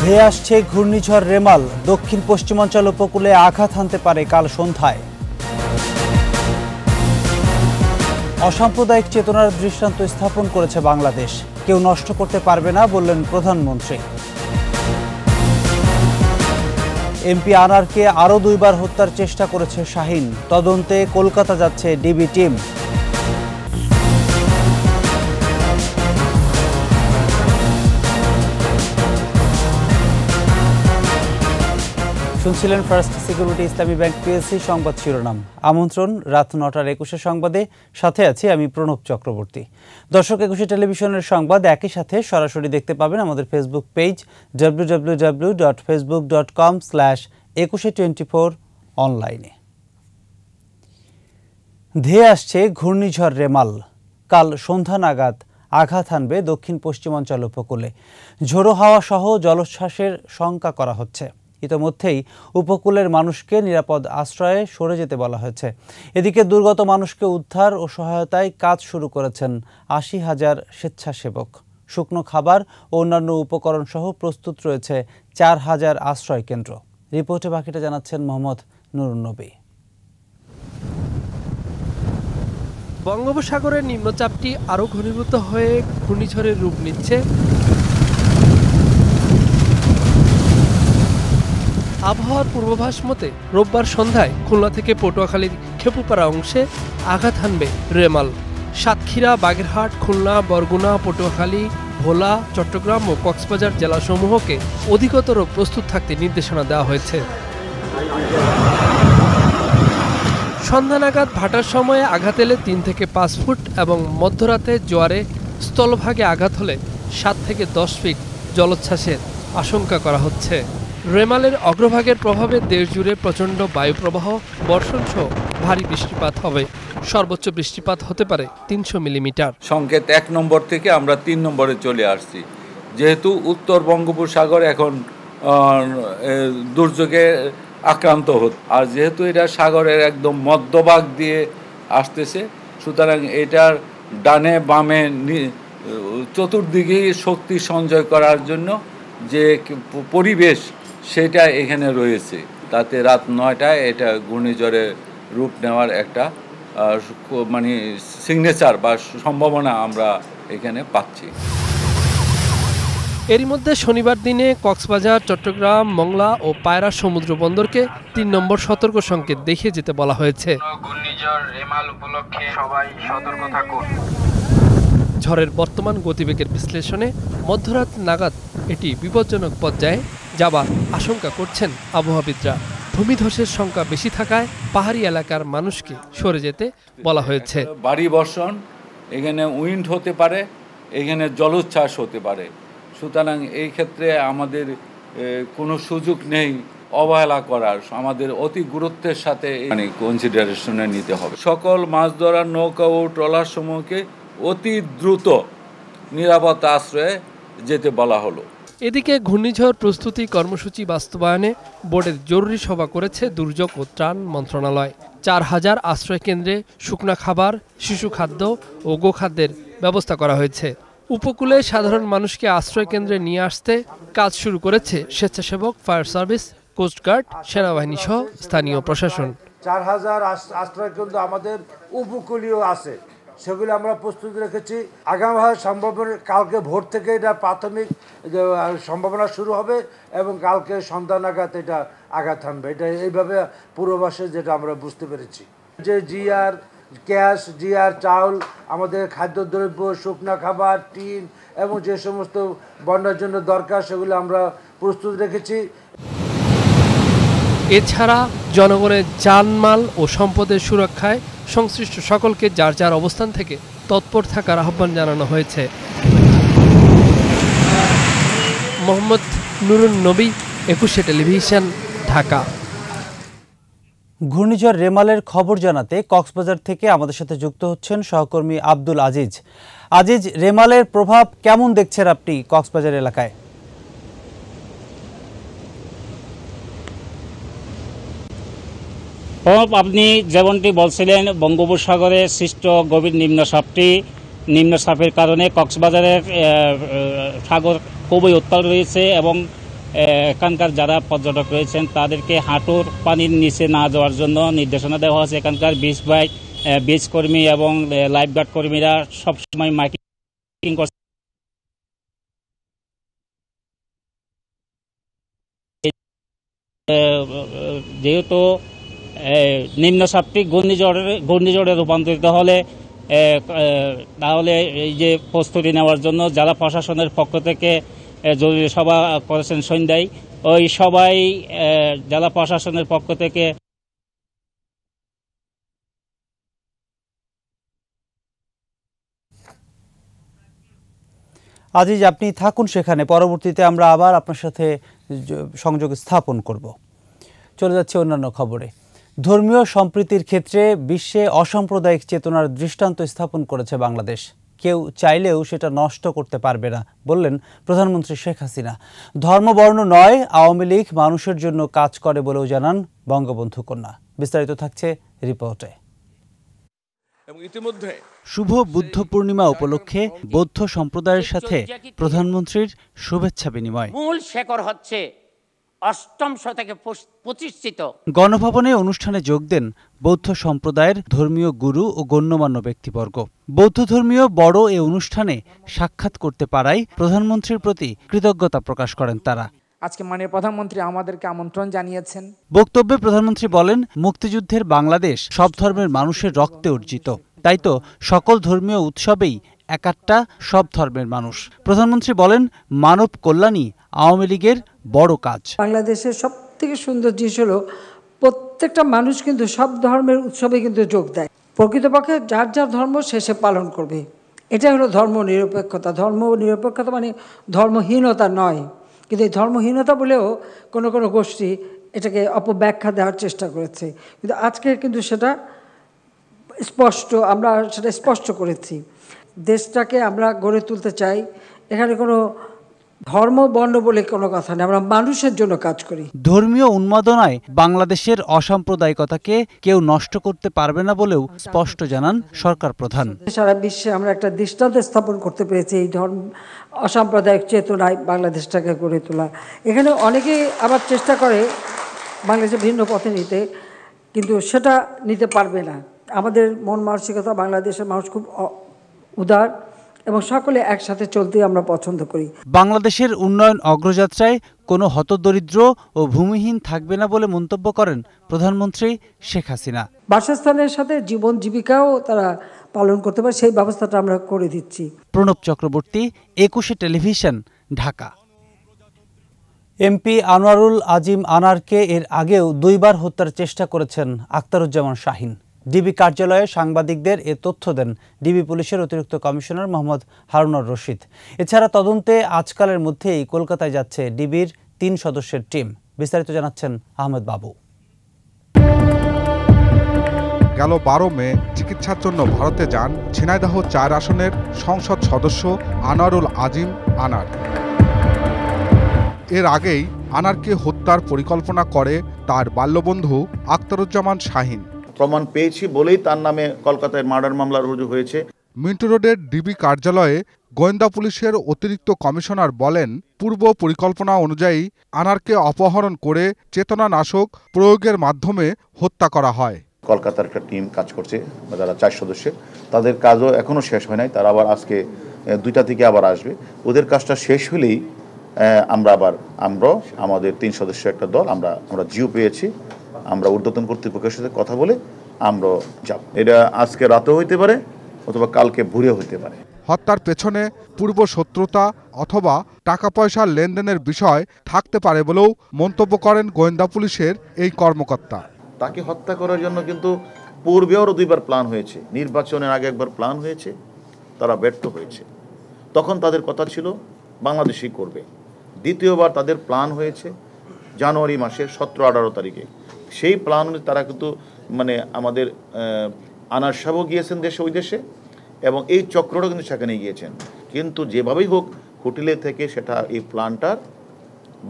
ধেয়ে আসছে ঘূর্ণিঝড় রেমাল, দক্ষিণ পশ্চিমাঞ্চল উপকূলে আঘাত হানতে পারে কাল সন্ধ্যায়। অসাম্প্রদায়িক চেতনার দৃষ্টান্ত স্থাপন করেছে বাংলাদেশ, কেউ নষ্ট করতে পারবে না বললেন প্রধানমন্ত্রী। এমপি আনারকে আরও 2 বার হত্যার চেষ্টা করেছে শাহীন, তদন্তে কলকাতা যাচ্ছে ডিবি টিম। শুনছিলেন ফার্স্ট সিকিউরিটি ইসলামী ব্যাংক পিএলসি সংবাদ শিরোনাম। আমন্ত্রণ রাত 9টার 21 সংবাদে, সাথে আছি আমি প্রণব চক্রবর্তী। দর্শক, 21 টেলিভিশনের সংবাদ একই সাথে সরাসরি দেখতে পাবেন আমাদের ফেসবুক পেজ www.facebook.com/2124 অনলাইনে। ধেয়ে আসছে ঘূর্ণিঝড় রেমাল, কাল সন্ধ্যা নাগাদ আঘাত হানবে দক্ষিণ পশ্চিমাঞ্চল উপকূলে। ঝোড়ো হাওয়া সহ জলোচ্ছ্বাসের শঙ্কা করা হচ্ছে। ইতোমধ্যেই উপকূলের মানুষকে নিরাপদ আশ্রয়ে সরে যেতে বলা হয়েছে। এদিকে দুর্গত মানুষকে উদ্ধার ও সহায়তায় কাজ শুরু করেছেন 80,000 স্বেচ্ছাসেবক। শুকনো খাবার ও অন্যান্য উপকরণ সহ প্রস্তুত রয়েছে 4,000 আশ্রয় কেন্দ্র। রিপোর্টে বাকিটা জানাচ্ছেন মোহাম্মদ নুরুন নবী। বঙ্গোপসাগরের নিম্নচাপটি আরও ঘনীভূত হয়ে ঘূর্ণিঝড়ের রূপ নিচ্ছে। আবহাওয়ার পূর্বাভাস মতে রোববার সন্ধ্যায় খুলনা থেকে পটুয়াখালীর খেপুপাড়া অংশে আঘাত হানবে রেমাল। সাতক্ষীরা, বাগেরহাট, খুলনা, বরগুনা, পটুয়াখালী, ভোলা, চট্টগ্রাম ও কক্সবাজার জেলাসমূহকে অধিকতর প্রস্তুত থাকতে নির্দেশনা দেওয়া হয়েছে। সন্ধ্যা নাগাদ ভাটার সময়ে আঘাত এলে 3 থেকে 5 ফুট এবং মধ্যরাতে জোয়ারে স্থলভাগে আঘাত হলে 7 থেকে 10 ফিট জলোচ্ছ্বাসের আশঙ্কা করা হচ্ছে। রেমালের অগ্রভাগের প্রভাবে দেশজুড়ে প্রচণ্ড বায়ুপ্রবাহ, বর্ষণসহ ভারী বৃষ্টিপাত হবে। সর্বোচ্চ বৃষ্টিপাত হতে পারে 300 মিলিমিটার। সংকেত 1 নম্বর থেকে আমরা 3 নম্বরে চলে আসছি, যেহেতু উত্তর বঙ্গোপসাগর এখন দুর্যোগে আক্রান্ত হচ্ছে, আর যেহেতু এটা সাগরের একদম মধ্যভাগ দিয়ে আসতেছে, সুতরাং এটার ডানে বামে চতুর্দিকেই শক্তি সঞ্চয় করার জন্য যে পরিবেশ সেটা এখানে রয়েছে, তাতে রাত 9টায় এটা ঘূর্ণিঝড়ের রূপ নেওয়ার একটা মানে সিগনেচার বা সম্ভাবনা আমরা এখানে পাচ্ছি। এরই মধ্যে শনিবার দিনে কক্সবাজার, চট্টগ্রাম, মংলা ও পায়রা সমুদ্র বন্দরকে 3 নম্বর সতর্ক সংকেত দেখিয়ে যেতে বলা হয়েছে। ঘূর্ণিঝড় রেমাল উপলক্ষে সবাই সতর্ক থাকুন। ঝড়ের বর্তমান গতিবেগের বিশ্লেষণে মধ্যরাত নাগাদ এটি বিপজ্জনক পর্যায়ে যাবার আশঙ্কা করছেন আবহাওয়াবিদরা। ভূমিধসের সংখ্যা বেশি থাকায় পাহাড়ি এলাকার মানুষকে সরে যেতে বলা হয়েছে। ভারী বর্ষণ, এখানে উইন্ড হতে পারে, এখানে জলোচ্ছ্বাস হতে পারে, সুতরাং এই ক্ষেত্রে আমাদের কোনো সুযোগ নেই অবহেলা করার, আমাদের অতি গুরুত্বের সাথে মানে কনসিডারেশনে নিতে হবে। সকল মাছ ধরার নৌকা ও ট্রলার সমূহকে অতি দ্রুত নিরাপদ আশ্রয়ে যেতে বলা হলো। এদিকে ঘূর্ণিঝড় প্রস্তুতি কর্মসূচি বাস্তবায়নে বোর্ডের জরুরি সভা করেছে দুর্যোগ ও ত্রাণ মন্ত্রণালয়। 4,000 আশ্রয় কেন্দ্রে শুকনা খাবার, শিশু খাদ্য ও গোখাদ্যের ব্যবস্থা করা হয়েছে। উপকূলে সাধারণ মানুষকে আশ্রয় কেন্দ্রে নিয়ে আসতে কাজ শুরু করেছে স্বেচ্ছাসেবক, ফায়ার সার্ভিস, কোস্টগার্ড, সেনাবাহিনী সহ স্থানীয় প্রশাসন। 4,000 আশ্রয় কেন্দ্র আমাদের উপকূলীয় আছে, সেগুলো আমরা প্রস্তুত রেখেছি। আগামী সম্ভাবনা কালকে ভোর থেকে এটা প্রাথমিক সম্ভাবনা শুরু হবে এবং কালকে সন্ধ্যা নাগাদ এটা আঘাত হানবে। এটা এইভাবে পূর্বাভাসে যেটা আমরা বুঝতে পেরেছি যে জিআর গ্যাস, জিআর চাউল, আমাদের খাদ্যদ্রব্য, শুকনা খাবার, টিন এবং যে সমস্ত বন্যার জন্য দরকার সেগুলো আমরা প্রস্তুত রেখেছি। এছাড়া জনগণের জানমাল ও সম্পদের সুরক্ষায় সংশ্লিষ্ট সকলকে যার যার অবস্থান থেকে তৎপর থাকার আহ্বান জানানো হয়েছে। মোহাম্মদ নুরুন নবী, 21 টেলিভিশন, ঢাকা। ঘূর্ণিঝড় রেমালের খবর জানাতে কক্সবাজার থেকে আমাদের সাথে যুক্ত হচ্ছেন সহকর্মী আব্দুল আজিজ। আজিজ, রেমালের প্রভাব কেমন দেখছেন আপনি কক্সবাজার এলাকায়? আপনি যেমনটি বলছিলেন, বঙ্গোপসাগরে সৃষ্ট গভীর নিম্নচাপের কারণে কক্সবাজারের সাগর খুবই উত্তাল রয়েছে এবং এখানকার যারা পর্যটক রয়েছেন তাদেরকে হাঁটুর পানির নিচে না যাওয়ার জন্য নির্দেশনা দেওয়া হয়েছে। এখানকার বিচ কর্মী এবং লাইফগার্ড কর্মীরা সবসময় মাইকিং করছে। যেহেতু নিম্নচাপটি ঘূর্ণিঝড়ে রূপান্তরিত হলে তাহলে এই যে প্রস্তুতি নেওয়ার জন্য জেলা প্রশাসনের পক্ষ থেকে জরুরি সভা করেছেন সন্ধ্যায়। ওই সবাই জেলা প্রশাসনের পক্ষ থেকে আজিজ, আপনি থাকুন সেখানে, পরবর্তীতে আমরা আবার আপনার সাথে সংযোগ স্থাপন করব। চলে যাচ্ছে অন্যান্য খবরে। ধর্মীয় সম্প্রীতির ক্ষেত্রে বিশ্বে অসাম্প্রদায়িক চেতনার দৃষ্টান্ত স্থাপন করেছে বাংলাদেশ। কেউ চাইলেও সেটা নষ্ট করতে পারবে না বললেন প্রধানমন্ত্রী শেখ হাসিনা। ধর্ম বর্ণ নয়, আওয়ামী লীগ মানুষের জন্য কাজ করে বলেও জানান বঙ্গবন্ধু কন্যা। বিস্তারিত থাকছে রিপোর্টে। শুভ বুদ্ধ পূর্ণিমা উপলক্ষে বৌদ্ধ সম্প্রদায়ের সাথে প্রধানমন্ত্রীর শুভেচ্ছা বিনিময়। মূল শেকড় হচ্ছে অষ্টম শতকে প্রতিষ্ঠিত। গণভবনে অনুষ্ঠানে যোগ দেন বৌদ্ধ সম্প্রদায়ের ধর্মীয় গুরু ও গণ্যমান্য ব্যক্তিবর্গ। বৌদ্ধ ধর্মীয় বড় এ অনুষ্ঠানে সাক্ষাৎ করতে পারায় প্রধানমন্ত্রীর প্রতি কৃতজ্ঞতা প্রকাশ করেন তারা। আজকে মাননীয় প্রধানমন্ত্রী আমাদেরকে আমন্ত্রণ জানিয়েছেন। বক্তব্যে প্রধানমন্ত্রী বলেন, মুক্তিযুদ্ধের বাংলাদেশ সব ধর্মের মানুষের রক্তে অর্জিত, তাই তো সকল ধর্মীয় উৎসবেই একাত্তা সব ধর্মের মানুষ। প্রধানমন্ত্রী বলেন, মানব কল্যাণই আওয়ামী লীগের বড় কাজ। বাংলাদেশের সব থেকে সুন্দর জিনিস হলো প্রত্যেকটা মানুষ কিন্তু সব ধর্মের উৎসবে কিন্তু যোগ দেয়। প্রকৃতপক্ষে যার যার ধর্ম সে পালন করবে, এটা হলো ধর্ম নিরপেক্ষতা। ধর্ম নিরপেক্ষতা মানে ধর্মহীনতা নয়, কিন্তু এই ধর্মহীনতা বলেও কোনো কোনো গোষ্ঠী এটাকে অপব্যাখ্যা দেওয়ার চেষ্টা করেছে। কিন্তু আজকে কিন্তু সেটা স্পষ্ট, আমরা সেটা স্পষ্ট করেছি। দেশটাকে আমরা গড়ে তুলতে চাই, এখানে কোনো ধর্ম বর্ণ বলে কোনো কথা নেই, আমরা মানুষের জন্য কাজ করি। ধর্মীয় উন্মাদনায় বাংলাদেশের অসাম্প্রদায়িকতাকে কেউ নষ্ট করতে পারবে না বলেও স্পষ্ট জানান সরকার প্রধান। সারা বিশ্বে আমরা একটা দৃষ্টান্ত স্থাপন করতে পেরেছি এই ধর্ম অসাম্প্রদায়িক চেতনায় বাংলাদেশটাকে গড়ে তোলা। এখানে অনেকেই আবার চেষ্টা করে বাংলাদেশে ভিন্ন পথে নিতে, কিন্তু সেটা নিতে পারবে না। আমাদের মন মানসিকতা, বাংলাদেশের মানুষ খুব উদার এবং সকলে একসাথে চলতে আমরা পছন্দ করি। বাংলাদেশের উন্নয়ন অগ্রযাত্রায় কোনো হতদরিদ্র ও ভূমিহীন থাকবে না বলে মন্তব্য করেন প্রধানমন্ত্রী শেখ হাসিনা। বাসস্থানের সাথে জীবন জীবিকাও তারা পালন করতে পারে, সেই ব্যবস্থাটা আমরা করে দিচ্ছি। প্রণব চক্রবর্তী, 21 টেলিভিশন, ঢাকা। এমপি আনোয়ারুল আজিম আনারকে এর আগেও 2 বার হত্যার চেষ্টা করেছেন আখতারুজ্জামান শাহীন। ডিবি কার্যালয়ে সাংবাদিকদের এ তথ্য দেন ডিবি পুলিশের অতিরিক্ত কমিশনার মোহাম্মদ হারুনুর রশিদ। এছাড়া তদন্তে আজকালের মধ্যেই কলকাতায় যাচ্ছে ডিবির 3 সদস্যের টিম। বিস্তারিত জানাচ্ছেন আহমেদ বাবু। গেল 12 মে চিকিৎসার জন্য ভারতে যান ঝিনাইদহ 4 আসনের সংসদ সদস্য আনোয়ারুল আজিম আনার। এর আগেই আনারকে হত্যার পরিকল্পনা করে তার বাল্যবন্ধু আখতারুজ্জামান শাহীন। প্রমাণ পেয়েছি বলেই তার নামে কলকাতায় মার্ডার মামলা রুজু হয়েছে। মিন্টু রোডের ডিবি কার্যালয়ে গোয়েন্দা পুলিশের অতিরিক্ত কমিশনার বলেন, পূর্ব পরিকল্পনা অনুযায়ী আনারকে অপহরণ করে চেতনানাশক প্রয়োগের মাধ্যমে হত্যা করা হয়। কলকাতার একটা টিম কাজ করছে, যারা 4 সদস্যের, তাদের কাজও এখনো শেষ হয় নাই। তারা আবার আজকে 2টা থেকে আবার আসবে। ওদের কাজটা শেষ হলেই আমরা আমাদের 3 সদস্যের একটা দল আমরা জিও পেয়েছি, আমরা ঊর্ধ্বতন কর্তৃপক্ষের সাথে কথা বলে আমরা যাব। এটা আজকে রাতেও হইতে পারে অথবা কালকে ভোরে হইতে পারে। হত্যার পেছনে পূর্ব শত্রুতা অথবা টাকা পয়সার লেনদেনের বিষয় থাকতে পারে বলেও মন্তব্য করেন গোয়েন্দা পুলিশের এই কর্মকর্তা। তাকে হত্যা করার জন্য কিন্তু পূর্বেও 2 বার প্ল্যান হয়েছে, নির্বাচনের আগে একবার প্ল্যান হয়েছে, তারা ব্যর্থ হয়েছে। তখন তাদের কথা ছিল বাংলাদেশই করবে। দ্বিতীয়বার তাদের প্ল্যান হয়েছে জানুয়ারি মাসের 17-18 তারিখে। সেই প্ল্যান তারা কিন্তু আমাদের আনার সাহেবও গিয়েছেন ওই দেশে, এবং এই চক্রটাও কিন্তু সেখানে গিয়েছেন। কিন্তু যেভাবেই হোক হোটেলে থেকে সেটা এই প্ল্যানটার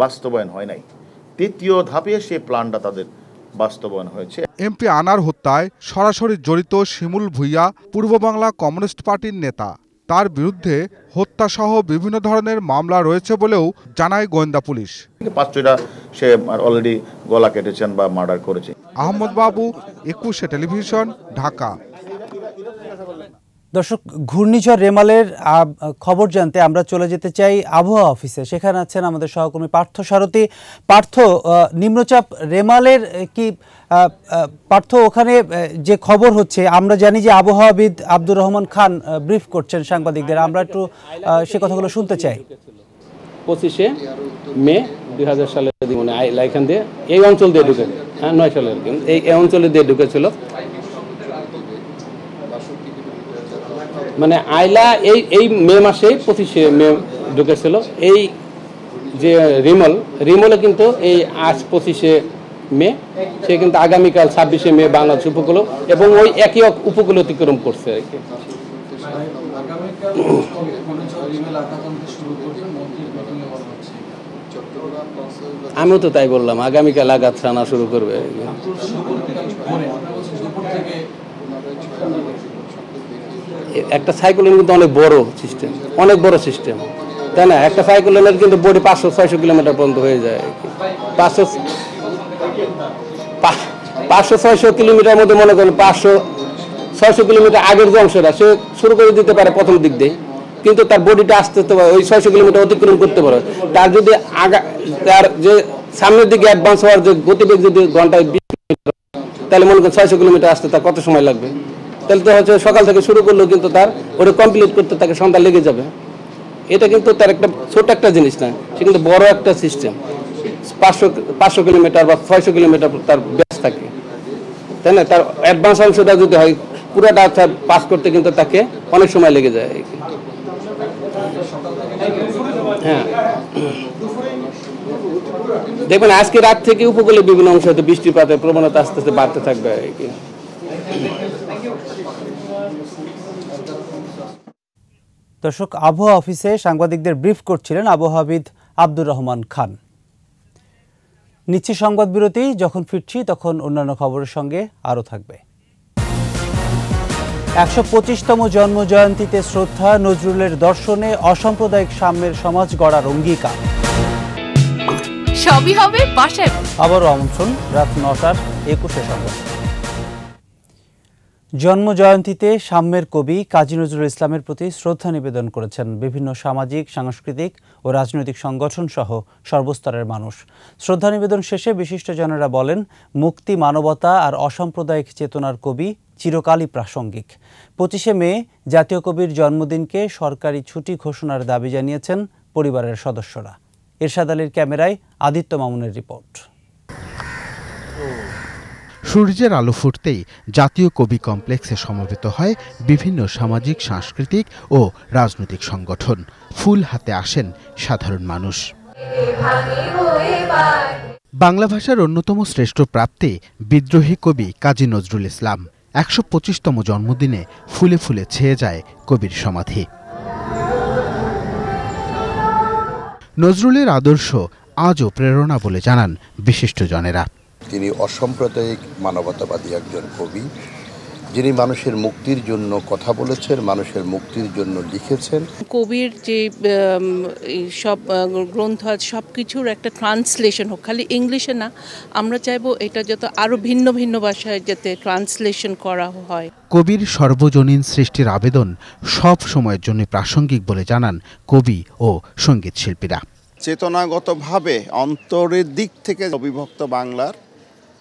বাস্তবায়ন হয় নাই। 3য় ধাপে সেই প্ল্যানটা তাদের বাস্তবায়ন হয়েছে। এমপি আনার হত্যায় সরাসরি জড়িত শিমুল ভুইয়া পূর্ব বাংলা কমিউনিস্ট পার্টির নেতা। তার বিরুদ্ধে হত্যাসহ বিভিন্ন ধরনের মামলা রয়েছে বলেও জানায় গোয়েন্দা পুলিশ। 5-6টা সে অলরেডি গলা কেটেছেন বা মার্ডার করেছে। আহমদ বাবু, 21 টেলিভিশন, ঢাকা। দর্শক, ঘূর্ণিঝড় রেমালের খবর জানতে আমরা চলে যেতে চাই আবহাওয়া অফিসে। সেখানে আছেন আমাদের সহকর্মী পার্থ সারথী। পার্থ, নিম্নচাপ রেমালের কি পার্থ ওখানে যে খবর হচ্ছে, আমরা জানি যে আবহাওয়াবিদ আব্দুর রহমান খান ব্রিফ করছেন সাংবাদিকদের, আমরা একটু সে কথাগুলো শুনতে চাই। 25 মে 2000 সালে এখান দিয়ে এই অঞ্চল দিয়ে ঢুকে 9 সালের এই অঞ্চলে দিয়ে ঢুকেছিল। মানে আইলা এই মে মাসেই 25 মে ঢুকেছিল। এই যে রিমলে কিন্তু এই আজ 25 মে, সে কিন্তু আগামীকাল 26 মে বাংলাদেশ উপকূল এবং ওই একই উপকূল অতিক্রম করছে আর কি। আমিও তো তাই বললাম, আগামীকাল আঘাত ছানা শুরু করবে। একটা সাইক্লোন কিন্তু অনেক বড় সিস্টেম, তাই না? একটা সাইক্লোনের কিন্তু বডি 500-600 কিলোমিটার পর্যন্ত হয়ে যায়। 500-600 কিলোমিটার মধ্যে মনে করেন 500-600 কিলোমিটার আগের যে অংশটা সে শুরু করে দিতে পারে প্রথম দিক দিয়ে, কিন্তু তার বডিটা আসতে ওই 600 কিলোমিটার অতিক্রম করতে পারে। তার যদি তার যে সামনের দিকে অ্যাডভান্স হওয়ার যে গতিবেগ যদি ঘন্টায় 20 কিলোমিটার, তাহলে মনে করেন 600 কিলোমিটার আসতে তার কত সময় লাগবে? তাহলে তো হচ্ছে সকাল থেকে শুরু করলেও কিন্তু তার ওটা কমপ্লিট করতে তাকে সন্ধ্যা লেগে যাবে। এটা কিন্তু তার একটা ছোট একটা জিনিস না, সে কিন্তু বড় একটা সিস্টেম। 500 কিলোমিটার বা 600 কিলোমিটার তার ব্যাস থাকে, তাই না? তার অ্যাডভান্স অংশটা যদি হয় পুরোটা পাস করতে কিন্তু তাকে অনেক সময় লেগে যায়। হ্যাঁ, দেখবেন আজকে রাত থেকে উপকূলে বিভিন্ন অংশে বৃষ্টিপাতের প্রবণতা আস্তে আস্তে বাড়তে থাকবে। দর্শক, আবহাওয়া অফিসে সাংবাদিকদের ব্রিফ করছিলেন আবহাওয়াবিদ আব্দুর রহমান খান। নিচ্ছি সংবাদ বিরতি, যখন ফিরছি তখন অন্যান্য খবরের সঙ্গে আরও থাকবে। 125তম জন্মজয়ন্তীতে শ্রদ্ধা, নজরুলের দর্শনে অসাম্প্রদায়িক সাম্যের সমাজ গড়ার অঙ্গীকার। সবই হবে বাসায়। আবারও আমন্ত্রণ রাত 9টার 21 সংবাদ। জন্মজয়ন্তীতে সাম্যের কবি কাজী নজরুল ইসলামের প্রতি শ্রদ্ধা নিবেদন করেছেন বিভিন্ন সামাজিক, সাংস্কৃতিক ও রাজনৈতিক সংগঠন সহ সর্বস্তরের মানুষ। শ্রদ্ধা নিবেদন শেষে বিশিষ্টজনেরা বলেন, মুক্তি, মানবতা আর অসাম্প্রদায়িক চেতনার কবি চিরকালই প্রাসঙ্গিক। 25 মে জাতীয় কবির জন্মদিনকে সরকারি ছুটি ঘোষণার দাবি জানিয়েছেন পরিবারের সদস্যরা। এরশাদ আলীর ক্যামেরায় আদিত্য মামুনের রিপোর্ট। সূর্যের আলো ফুটতেই জাতীয় কবি কমপ্লেক্সে সমবেত হয় বিভিন্ন সামাজিক, সাংস্কৃতিক ও রাজনৈতিক সংগঠন। ফুল হাতে আসেন সাধারণ মানুষ। বাংলা ভাষার অন্যতম শ্রেষ্ঠ প্রাপ্তি বিদ্রোহী কবি কাজী নজরুল ইসলাম। 125তম জন্মদিনে ফুলে ফুলে ছেয়ে যায় কবির সমাধি। নজরুলের আদর্শ আজও প্রেরণা বলে জানান বিশিষ্টজনেরা। তিনি অসাম্প্রদায়িক মানবতাবাদী একজন কবি, যিনি মানুষের মুক্তির জন্য কথা বলেছেন, মানুষের মুক্তির জন্য লিখেছেন। কবির যে সব গ্রন্থ সব কিছুর একটা ট্রান্সলেশন হোক, খালি ইংলিশে না। আমরা চাইবো এটা যত আরো ভিন্ন ভিন্ন ভাষায় যাতে ট্রান্সলেশন করা হয়। কবির সর্বজনীন সৃষ্টির আবেদন সব সময়ের জন্য প্রাসঙ্গিক বলে জানান কবি ও সঙ্গীত শিল্পীরা। চেতনাগতভাবে অন্তরের দিক থেকে অবিভক্ত বাংলার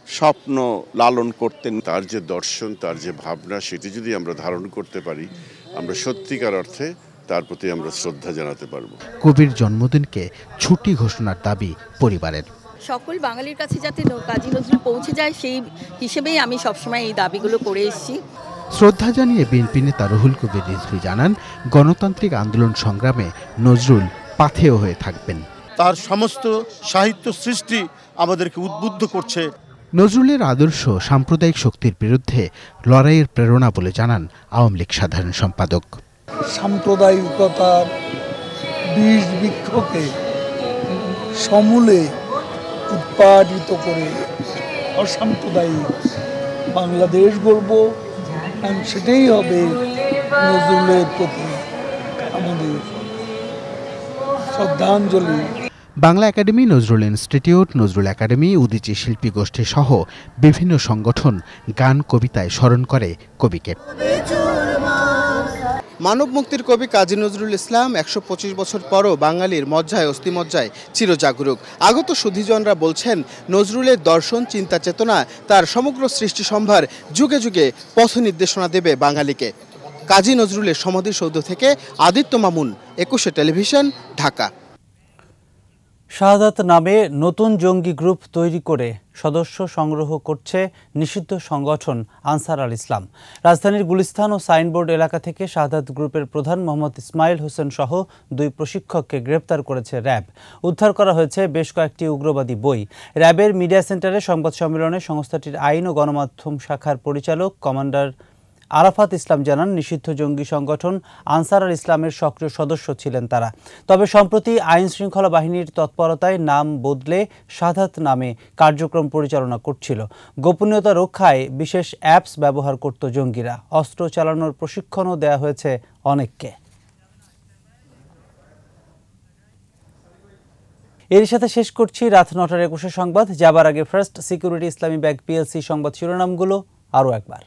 স্বপ্ন লালন করতেন। তার যে দর্শন, তার যে ভাবনা, সেটি যদি আমরা ধারণ করতে পারি, আমরা সত্যিকার অর্থে তার প্রতি আমরা শ্রদ্ধা জানাতে পারবো। কবির জন্মদিনকে ছুটি ঘোষণার দাবি পরিবারের। সকল বাঙালির কাছে যাতে কাজী নজরুল পৌঁছে যায়, সেই হিসেবেই আমি সবসময় এই দাবিগুলো করে এসেছি। শ্রদ্ধা জানিয়ে বিএনপি নেতা রুহুল কবির রিজভী জানান, গণতান্ত্রিক আন্দোলন সংগ্রামে নজরুল পাথেয় হয়ে থাকবেন। তার সমস্ত সাহিত্য সৃষ্টি আমাদেরকে উদ্বুদ্ধ করছে। নজরুলের আদর্শ সাম্প্রদায়িক শক্তির বিরুদ্ধে লড়াইয়ের প্রেরণা বলে জানান আওয়ামী লীগ সাধারণ সম্পাদক। সাম্প্রদায়িকতার বীজ বৃক্ষকে সমূলে উৎপাদিত করে অসাম্প্রদায়িক বাংলাদেশ গড়ব, সেটাই হবে নজরুলের প্রতি আমাদের শ্রদ্ধাঞ্জলি। Bangla academy, Nazrul institute, Nazrul academy, Udichi শিল্পী গোষ্ঠী সহ বিভিন্ন সংগঠন গান কবিতায় স্মরণ করে কবিকে। মানব মুক্তির কবি কাজী নজরুল ইসলাম ১২৫ বছর পরও বাঙালির মজ্জায় অস্থিমজ্জায় চিরজাগরুক। আগত সুধীজনরা বলছেন, নজরুলের দর্শন, চিন্তা, চেতনা তার সমগ্র সৃষ্টি সম্ভার যুগে যুগে পথ নির্দেশনা দেবে বাঙালিকে। কাজী নজরুলের সমাধিসৌধ থেকে আদিত্য মামুন, ২১শে টেলিভিশন, ঢাকা। শাহাদাত নামে নতুন জঙ্গি গ্রুপ তৈরি করে সদস্য সংগ্রহ করছে নিষিদ্ধ সংগঠন আনসার আল ইসলাম। রাজধানীর গুলিস্তান ও সাইনবোর্ড এলাকা থেকে শাহাদাত গ্রুপের প্রধান মোহাম্মদ ইসমাইল হোসেন সহ ২ প্রশিক্ষককে গ্রেপ্তার করেছে র্যাব। উদ্ধার করা হয়েছে বেশ কয়েকটি উগ্রবাদী বই। র্যাবের মিডিয়া সেন্টারে সংবাদ সম্মেলনে সংস্থাটির আইন ও গণমাধ্যম শাখার পরিচালক কমান্ডার আরাফাত ইসলাম জানান, নিষিদ্ধ জঙ্গি সংগঠন আনসার আল ইসলামের সক্রিয় সদস্য ছিলেন তারা। তবে সম্প্রতি আইন শৃঙ্খলা বাহিনীর তৎপরতায় নাম বদলে শাহাদাত নামে কার্যক্রম পরিচালনা করছিল। গোপনীয়তা রক্ষায় বিশেষ অ্যাপস ব্যবহার করত জঙ্গিরা। অস্ত্র চালানোর প্রশিক্ষণও দেওয়া হয়েছে অনেককে। এর সাথে শেষ করছি রাত ৯টার ২১ সংবাদ। যাবার আগে ফার্স্ট সিকিউরিটি ইসলামী ব্যাংক পিএলসি সংবাদ শিরোনামগুলো আরও একবার।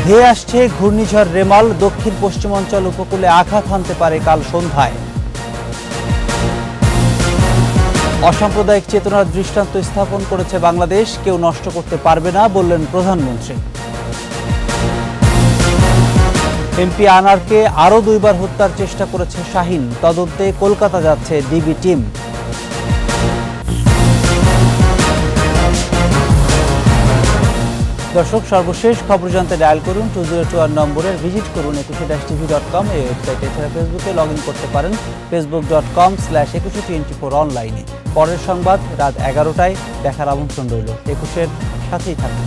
ধেয়ে আসছে ঘূর্ণিঝড় রেমাল, দক্ষিণ পশ্চিমাঞ্চল উপকূলে আঘাত হানতে পারে কাল সন্ধ্যায়। অসাম্প্রদায়িক চেতনার দৃষ্টান্ত স্থাপন করেছে বাংলাদেশ, কেউ নষ্ট করতে পারবে না বললেন প্রধানমন্ত্রী। এমপি আনারকে আরও ২ বার হত্যার চেষ্টা করেছে শাহীন, তদন্তে কলকাতা যাচ্ছে ডিবি টিম। দর্শক, সর্বশেষ খবর জানতে ডায়াল করুন 2021 নম্বরের, ভিজিট করুন 21tv.com এই ওয়েবসাইটে। এছাড়া ফেসবুকে লগ ইন করতে পারেন facebook.com/2124 অনলাইনে। পরের সংবাদ রাত 11টায় দেখার আমন্ত্রণ রইল। 21-এর সাথেই থাকুন।